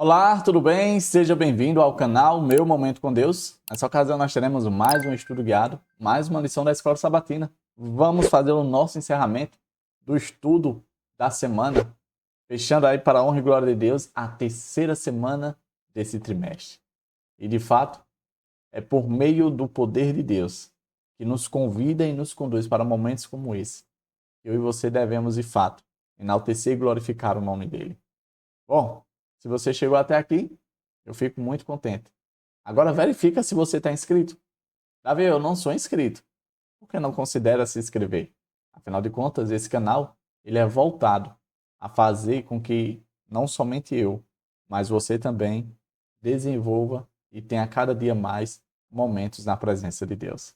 Olá, tudo bem? Seja bem-vindo ao canal Meu Momento com Deus. Nessa ocasião nós teremos mais um estudo guiado, mais uma lição da Escola Sabatina. Vamos fazer o nosso encerramento do estudo da semana, fechando aí para a honra e glória de Deus a terceira semana desse trimestre. E de fato, é por meio do poder de Deus que nos convida e nos conduz para momentos como esse. Eu e você devemos, de fato, enaltecer e glorificar o nome dele. Bom, se você chegou até aqui, eu fico muito contente. Agora verifica se você está inscrito. Davi, eu não sou inscrito. Por que não considera se inscrever? Afinal de contas, esse canal ele é voltado a fazer com que não somente eu, mas você também desenvolva e tenha cada dia mais momentos na presença de Deus.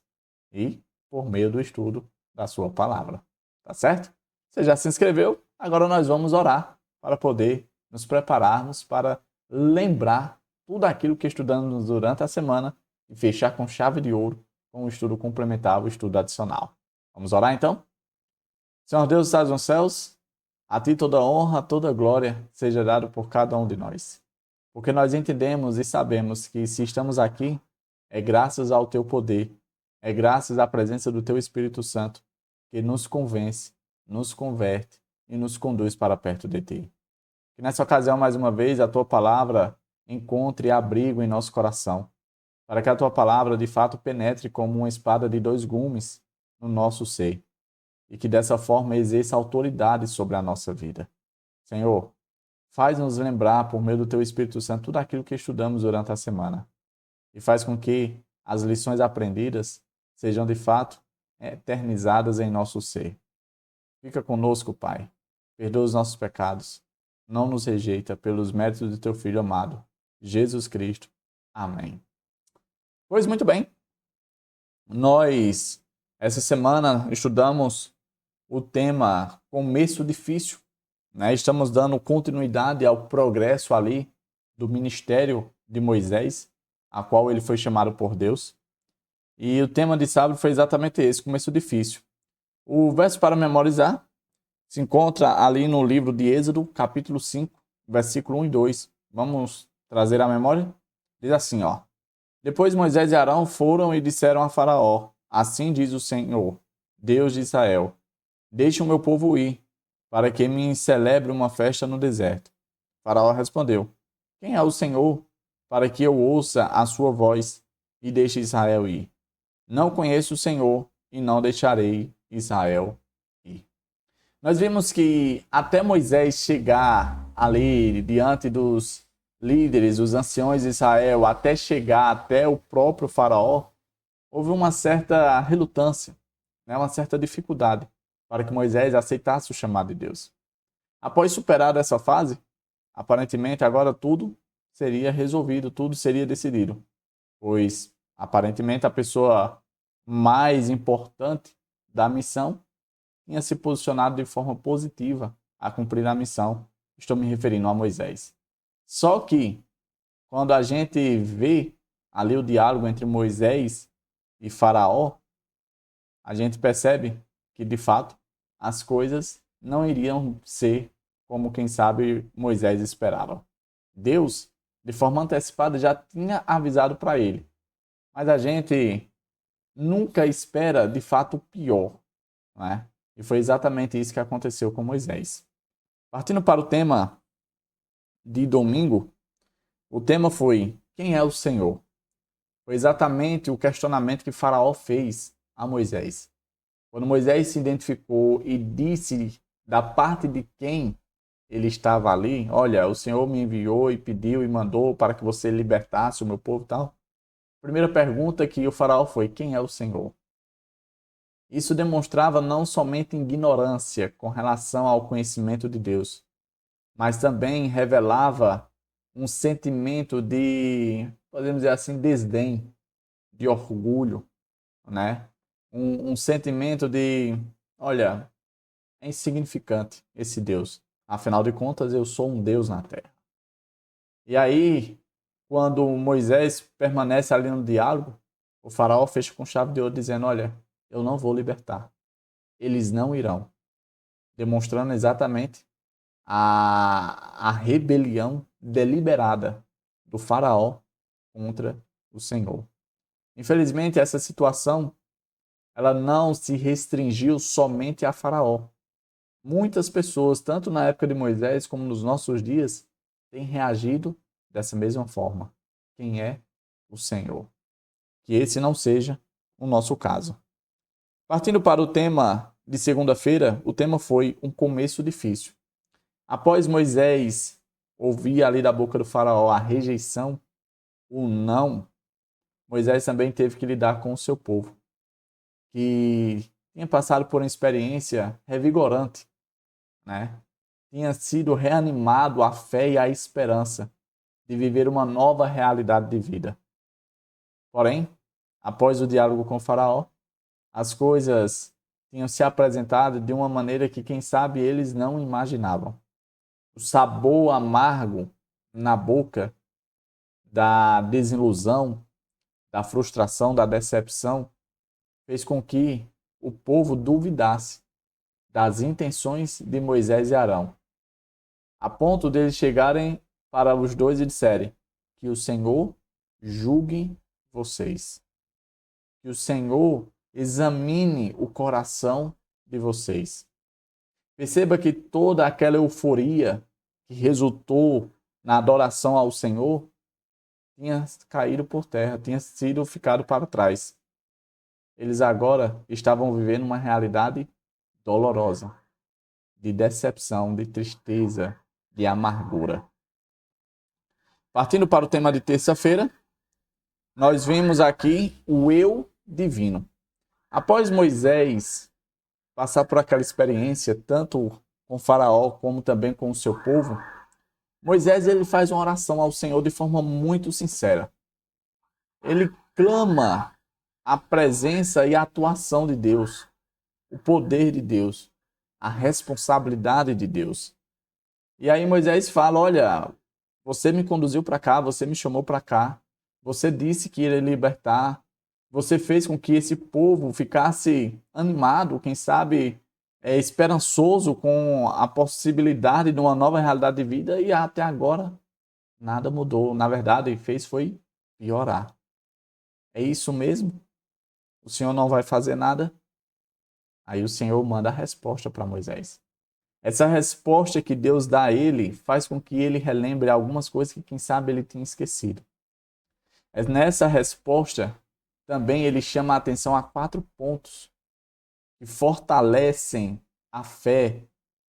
E por meio do estudo da sua palavra. Tá certo? Você já se inscreveu? Agora nós vamos orar para poder nos prepararmos para lembrar tudo aquilo que estudamos durante a semana e fechar com chave de ouro com o estudo complementar, o estudo adicional. Vamos orar então? Senhor Deus, estás nos céus, a ti toda honra, toda glória seja dada por cada um de nós. Porque nós entendemos e sabemos que se estamos aqui, é graças ao teu poder, é graças à presença do teu Espírito Santo, que nos convence, nos converte e nos conduz para perto de ti. Que nessa ocasião, mais uma vez, a tua palavra encontre abrigo em nosso coração, para que a tua palavra de fato penetre como uma espada de dois gumes no nosso ser e que dessa forma exerça autoridade sobre a nossa vida. Senhor, faz-nos lembrar, por meio do teu Espírito Santo, tudo aquilo que estudamos durante a semana e faz com que as lições aprendidas sejam de fato eternizadas em nosso ser. Fica conosco, Pai. Perdoa os nossos pecados. Não nos rejeita pelos méritos do teu Filho amado, Jesus Cristo. Amém. Pois muito bem, nós essa semana estudamos o tema começo difícil, né? Estamos dando continuidade ao progresso ali do ministério de Moisés, a qual ele foi chamado por Deus. E o tema de sábado foi exatamente esse, começo difícil. O verso para memorizar se encontra ali no livro de Êxodo, capítulo 5, versículo 1 e 2. Vamos trazer a memória? Diz assim, ó. Depois Moisés e Arão foram e disseram a Faraó: Assim diz o Senhor, Deus de Israel: Deixe o meu povo ir, para que me celebre uma festa no deserto. Faraó respondeu: Quem é o Senhor, para que eu ouça a sua voz e deixe Israel ir? Não conheço o Senhor e não deixarei Israel ir. Nós vimos que até Moisés chegar ali diante dos líderes, os anciões de Israel, até chegar até o próprio Faraó, houve uma certa relutância, né, uma certa dificuldade para que Moisés aceitasse o chamado de Deus. Após superar essa fase, aparentemente agora tudo seria resolvido, tudo seria decidido, pois aparentemente a pessoa mais importante da missão tinha se posicionado de forma positiva a cumprir a missão. Estou me referindo a Moisés. Só que, quando a gente vê ali o diálogo entre Moisés e Faraó, a gente percebe que, de fato, as coisas não iriam ser como, quem sabe, Moisés esperava. Deus, de forma antecipada, já tinha avisado para ele. Mas a gente nunca espera, de fato, o pior, né? E foi exatamente isso que aconteceu com Moisés. Partindo para o tema de domingo, o tema foi: quem é o Senhor? Foi exatamente o questionamento que Faraó fez a Moisés. Quando Moisés se identificou e disse da parte de quem ele estava ali: olha, o Senhor me enviou e pediu e mandou para que você libertasse o meu povo e tal. A primeira pergunta que o Faraó foi: quem é o Senhor? Isso demonstrava não somente ignorância com relação ao conhecimento de Deus, mas também revelava um sentimento de, podemos dizer assim, desdém, de orgulho, né? Um sentimento de, olha, é insignificante esse Deus. Afinal de contas, eu sou um Deus na terra. E aí, quando Moisés permanece ali no diálogo, o faraó fecha com chave de ouro dizendo: olha, eu não vou libertar. Eles não irão. Demonstrando exatamente a rebelião deliberada do faraó contra o Senhor. Infelizmente, essa situação ela não se restringiu somente a faraó. Muitas pessoas, tanto na época de Moisés como nos nossos dias, têm reagido dessa mesma forma. Quem é o Senhor? Que esse não seja o nosso caso. Partindo para o tema de segunda-feira, o tema foi um começo difícil. Após Moisés ouvir ali da boca do faraó a rejeição, o não, Moisés também teve que lidar com o seu povo, que tinha passado por uma experiência revigorante, né? Tinha sido reanimado a fé e a esperança de viver uma nova realidade de vida. Porém, após o diálogo com o faraó, as coisas tinham se apresentado de uma maneira que, quem sabe, eles não imaginavam. O sabor amargo na boca da desilusão, da frustração, da decepção, fez com que o povo duvidasse das intenções de Moisés e Arão, a ponto deles chegarem para os dois e disserem que o Senhor julgue vocês, que o Senhor examine o coração de vocês. Perceba que toda aquela euforia que resultou na adoração ao Senhor tinha caído por terra, tinha sido ficado para trás. Eles agora estavam vivendo uma realidade dolorosa, de decepção, de tristeza, de amargura. Partindo para o tema de terça-feira, nós vimos aqui o eu divino. Após Moisés passar por aquela experiência, tanto com Faraó como também com o seu povo, Moisés ele faz uma oração ao Senhor de forma muito sincera. Ele clama a presença e a atuação de Deus, o poder de Deus, a responsabilidade de Deus. E aí Moisés fala, olha, você me conduziu para cá, você me chamou para cá, você disse que iria libertar, você fez com que esse povo ficasse animado, quem sabe esperançoso com a possibilidade de uma nova realidade de vida e até agora nada mudou. Na verdade, fez foi piorar. É isso mesmo? O Senhor não vai fazer nada? Aí o Senhor manda a resposta para Moisés. Essa resposta que Deus dá a ele faz com que ele relembre algumas coisas que, quem sabe, ele tinha esquecido. Nessa resposta, também ele chama a atenção a 4 pontos que fortalecem a fé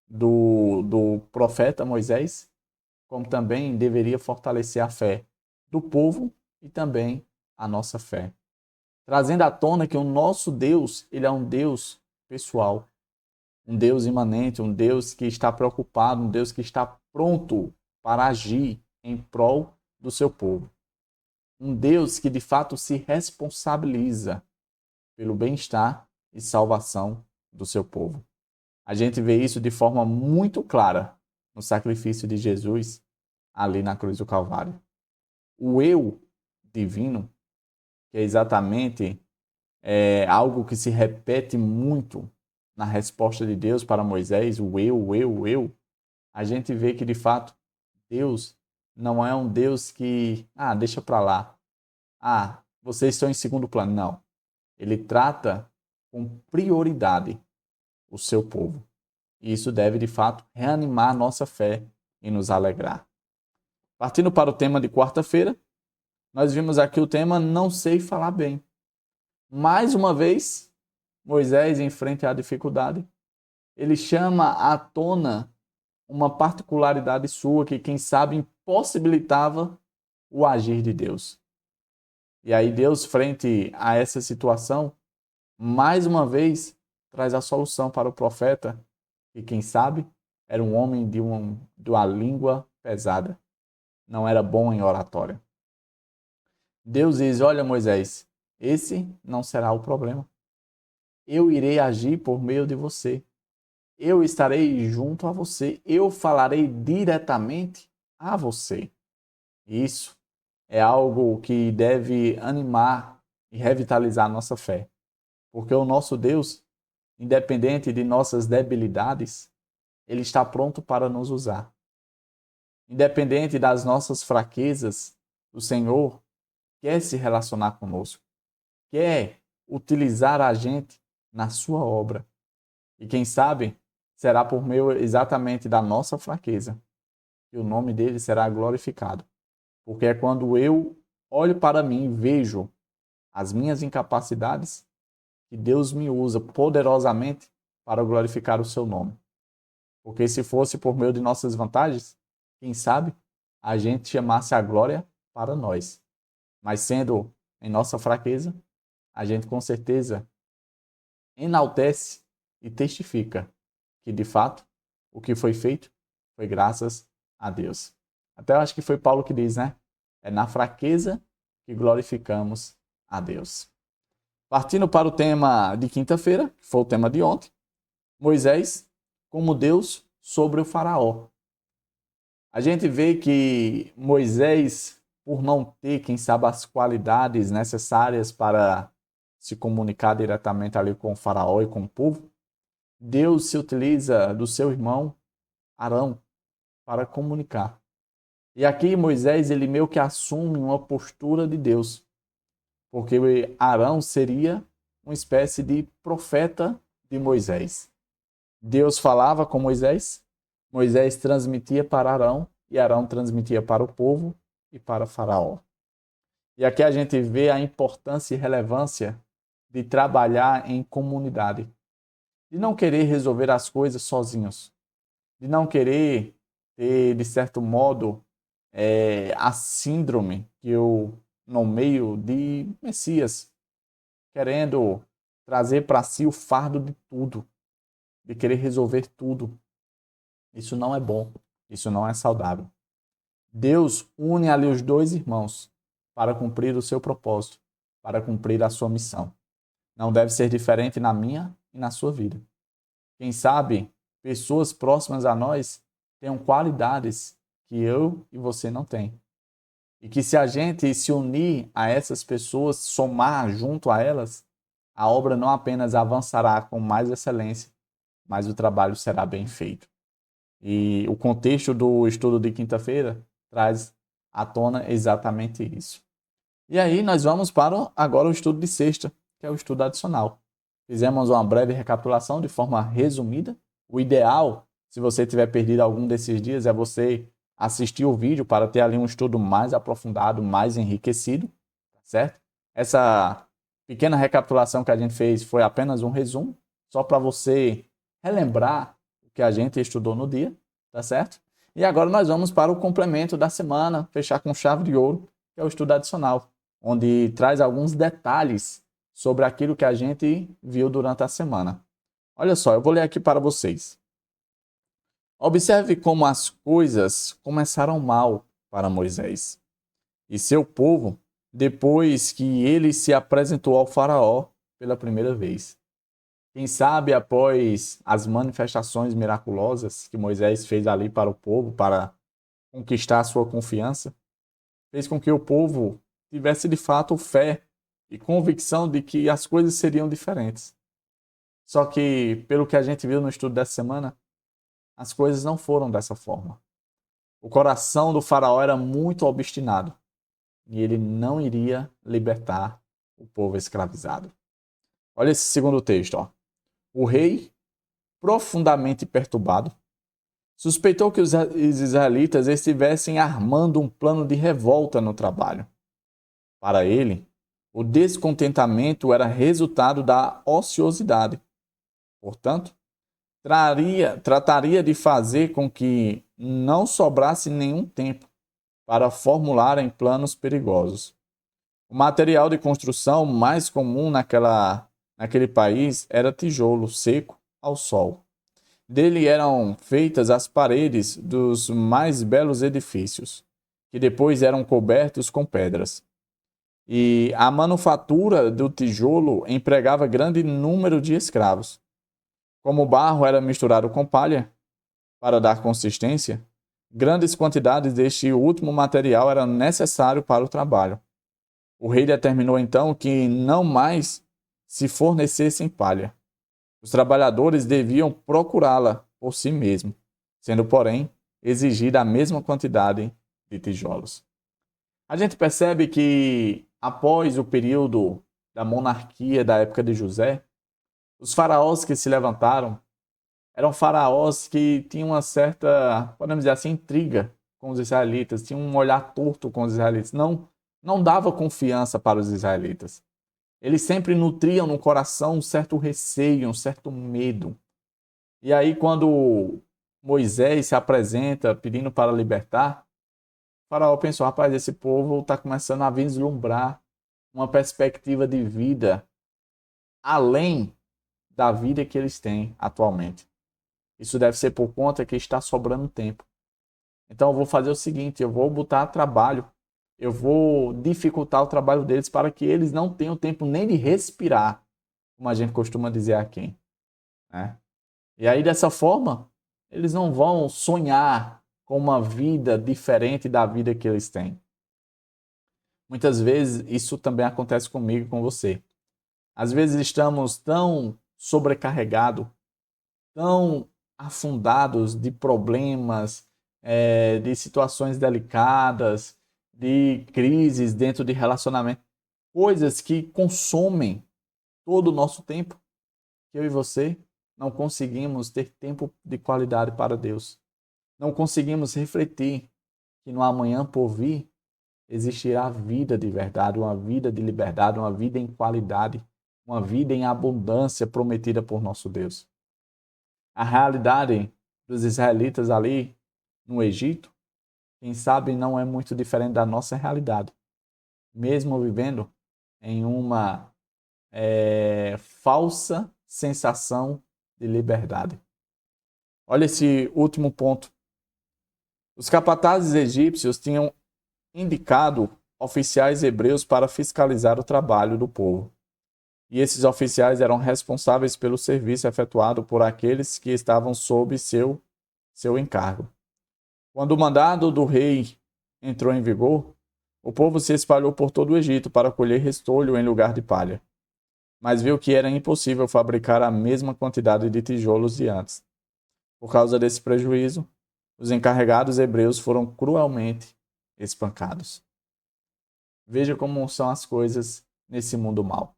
do profeta Moisés, como também deveria fortalecer a fé do povo e também a nossa fé. Trazendo à tona que o nosso Deus, ele é um Deus pessoal, um Deus imanente, um Deus que está preocupado, um Deus que está pronto para agir em prol do seu povo. Um Deus que de fato se responsabiliza pelo bem-estar e salvação do seu povo. A gente vê isso de forma muito clara no sacrifício de Jesus ali na cruz do Calvário. O eu divino, que é exatamente algo que se repete muito na resposta de Deus para Moisés, o eu, a gente vê que de fato Deus não é um Deus que, deixa para lá. Vocês estão em segundo plano. Não. Ele trata com prioridade o seu povo. E isso deve, de fato, reanimar a nossa fé e nos alegrar. Partindo para o tema de quarta-feira, nós vimos aqui o tema não sei falar bem. Mais uma vez, Moisés enfrenta a dificuldade. Ele chama à tona uma particularidade sua que, quem sabe, impossibilitava o agir de Deus. E aí Deus, frente a essa situação, mais uma vez, traz a solução para o profeta, que, quem sabe, era um homem de uma língua pesada. Não era bom em oratória. Deus diz, olha Moisés, esse não será o problema. Eu irei agir por meio de você. Eu estarei junto a você. Eu falarei diretamente a você. Isso é algo que deve animar e revitalizar a nossa fé. Porque o nosso Deus, independente de nossas debilidades, Ele está pronto para nos usar. Independente das nossas fraquezas, o Senhor quer se relacionar conosco, quer utilizar a gente na sua obra. E quem sabe, será por meio exatamente da nossa fraqueza que o nome dele será glorificado. Porque é quando eu olho para mim e vejo as minhas incapacidades que Deus me usa poderosamente para glorificar o seu nome. Porque se fosse por meio de nossas vantagens, quem sabe a gente chamasse a glória para nós. Mas sendo em nossa fraqueza, a gente com certeza enaltece e testifica que, de fato, o que foi feito foi graças a Deus. Até eu acho que foi Paulo que diz, né? É na fraqueza que glorificamos a Deus. Partindo para o tema de quinta-feira, que foi o tema de ontem, Moisés como Deus sobre o faraó. A gente vê que Moisés, por não ter, quem sabe, as qualidades necessárias para se comunicar diretamente ali com o faraó e com o povo, Deus se utiliza do seu irmão Arão para comunicar. E aqui Moisés, ele meio que assume uma postura de Deus, porque Arão seria uma espécie de profeta de Moisés. Deus falava com Moisés, Moisés transmitia para Arão e Arão transmitia para o povo e para Faraó. E aqui a gente vê a importância e relevância de trabalhar em comunidade, de não querer resolver as coisas sozinhos, de não querer ter, de certo modo, a síndrome que eu nomeio de Messias, querendo trazer para si o fardo de tudo, de querer resolver tudo. Isso não é bom, isso não é saudável. Deus une ali os dois irmãos para cumprir o seu propósito, para cumprir a sua missão. Não deve ser diferente na minha e na sua vida. Quem sabe, pessoas próximas a nós tenham qualidades que eu e você não tem. E que se a gente se unir a essas pessoas, somar junto a elas, a obra não apenas avançará com mais excelência, mas o trabalho será bem feito. E o contexto do estudo de quinta-feira traz à tona exatamente isso. E aí nós vamos para agora o estudo de sexta, que é o estudo adicional. Fizemos uma breve recapitulação de forma resumida. O ideal, se você tiver perdido algum desses dias, é você assistir o vídeo para ter ali um estudo mais aprofundado, mais enriquecido, certo? Essa pequena recapitulação que a gente fez foi apenas um resumo, só para você relembrar o que a gente estudou no dia, tá certo? E agora nós vamos para o complemento da semana, fechar com chave de ouro, que é o estudo adicional, onde traz alguns detalhes sobre aquilo que a gente viu durante a semana. Olha só, eu vou ler aqui para vocês. Observe como as coisas começaram mal para Moisés e seu povo depois que ele se apresentou ao faraó pela primeira vez. Quem sabe após as manifestações miraculosas que Moisés fez ali para o povo, para conquistar a sua confiança, fez com que o povo tivesse de fato fé e convicção de que as coisas seriam diferentes. Só que, pelo que a gente viu no estudo dessa semana, as coisas não foram dessa forma. O coração do faraó era muito obstinado e ele não iria libertar o povo escravizado. Olha esse segundo texto, ó. O rei, profundamente perturbado, suspeitou que os israelitas estivessem armando um plano de revolta no trabalho. Para ele, o descontentamento era resultado da ociosidade. Portanto, trataria de fazer com que não sobrasse nenhum tempo para formularem planos perigosos. O material de construção mais comum naquele país era tijolo seco ao sol. Dele eram feitas as paredes dos mais belos edifícios, que depois eram cobertos com pedras. E a manufatura do tijolo empregava grande número de escravos. Como o barro era misturado com palha para dar consistência, grandes quantidades deste último material eram necessários para o trabalho. O rei determinou então que não mais se fornecessem palha. Os trabalhadores deviam procurá-la por si mesmos. sendo, porém, exigida a mesma quantidade de tijolos. A gente percebe que, após o período da monarquia da época de José, os faraós que se levantaram eram faraós que tinham uma certa, podemos dizer assim, intriga com os israelitas, tinham um olhar torto com os israelitas, não dava confiança para os israelitas. Eles sempre nutriam no coração um certo receio, um certo medo. E aí, quando Moisés se apresenta pedindo para libertar, o faraó pensou, rapaz, esse povo está começando a vislumbrar uma perspectiva de vida além da vida que eles têm atualmente. Isso deve ser por conta que está sobrando tempo. Então eu vou fazer o seguinte, eu vou botar trabalho, eu vou dificultar o trabalho deles para que eles não tenham tempo nem de respirar, como a gente costuma dizer aqui, né? E aí dessa forma, eles não vão sonhar com uma vida diferente da vida que eles têm. Muitas vezes isso também acontece comigo e com você. Às vezes estamos tão sobrecarregados, tão afundados de problemas, de situações delicadas, de crises dentro de relacionamento, coisas que consomem todo o nosso tempo, que eu e você não conseguimos ter tempo de qualidade para Deus. Não conseguimos refletir que no amanhã por vir existirá vida de verdade, uma vida de liberdade, uma vida em qualidade, uma vida em abundância prometida por nosso Deus. A realidade dos israelitas ali no Egito, quem sabe não é muito diferente da nossa realidade, mesmo vivendo em uma falsa sensação de liberdade. Olha esse último ponto. Os capatazes egípcios tinham indicado oficiais hebreus para fiscalizar o trabalho do povo. E esses oficiais eram responsáveis pelo serviço efetuado por aqueles que estavam sob seu encargo. Quando o mandado do rei entrou em vigor, o povo se espalhou por todo o Egito para colher restolho em lugar de palha, mas viu que era impossível fabricar a mesma quantidade de tijolos de antes. Por causa desse prejuízo, os encarregados hebreus foram cruelmente espancados. Veja como são as coisas nesse mundo mau.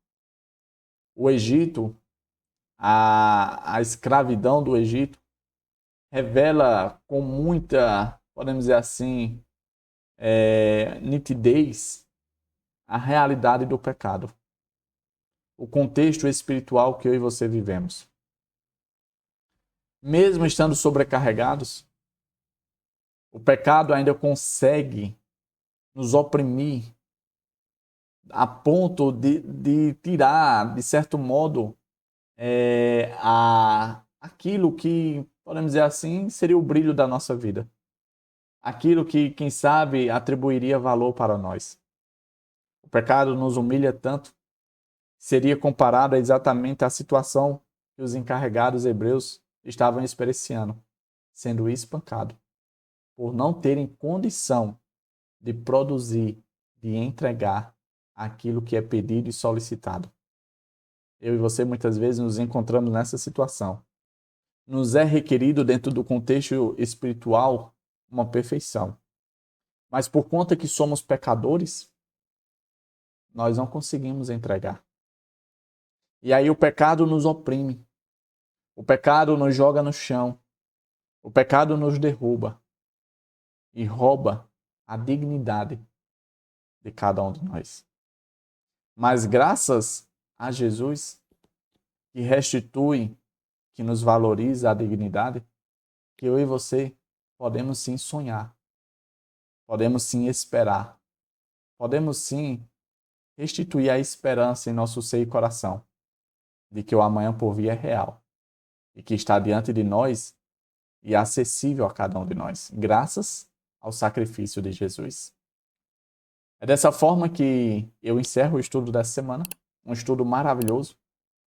O Egito, a escravidão do Egito, revela com muita, podemos dizer assim, nitidez a realidade do pecado. O contexto espiritual que eu e você vivemos. Mesmo estando sobrecarregados, o pecado ainda consegue nos oprimir a ponto de tirar, de certo modo, aquilo que, podemos dizer assim, seria o brilho da nossa vida. Aquilo que, quem sabe, atribuiria valor para nós. O pecado nos humilha tanto, seria comparado exatamente à situação que os encarregados hebreus estavam experienciando, sendo espancados, por não terem condição de produzir, de entregar aquilo que é pedido e solicitado. Eu e você muitas vezes nos encontramos nessa situação. Nos é requerido dentro do contexto espiritual uma perfeição. Mas por conta que somos pecadores, nós não conseguimos entregar. E aí o pecado nos oprime. O pecado nos joga no chão. O pecado nos derruba e rouba a dignidade de cada um de nós. Mas graças a Jesus, que restitui, que nos valoriza a dignidade, que eu e você podemos sim sonhar, podemos sim esperar, podemos sim restituir a esperança em nosso seio e coração, de que o amanhã por vir é real e que está diante de nós e acessível a cada um de nós, graças ao sacrifício de Jesus. É dessa forma que eu encerro o estudo dessa semana, um estudo maravilhoso,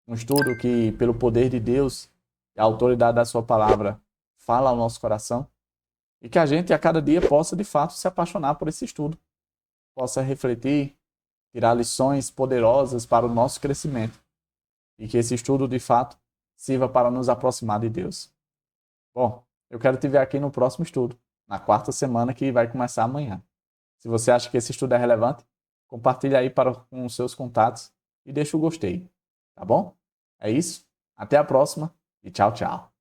um estudo que, pelo poder de Deus e a autoridade da sua palavra, fala ao nosso coração e que a gente a cada dia possa de fato se apaixonar por esse estudo, possa refletir, tirar lições poderosas para o nosso crescimento e que esse estudo de fato sirva para nos aproximar de Deus. Bom, eu quero te ver aqui no próximo estudo, na quarta semana que vai começar amanhã. Se você acha que esse estudo é relevante, compartilha aí com os seus contatos e deixa o gostei, tá bom? É isso, até a próxima e tchau, tchau.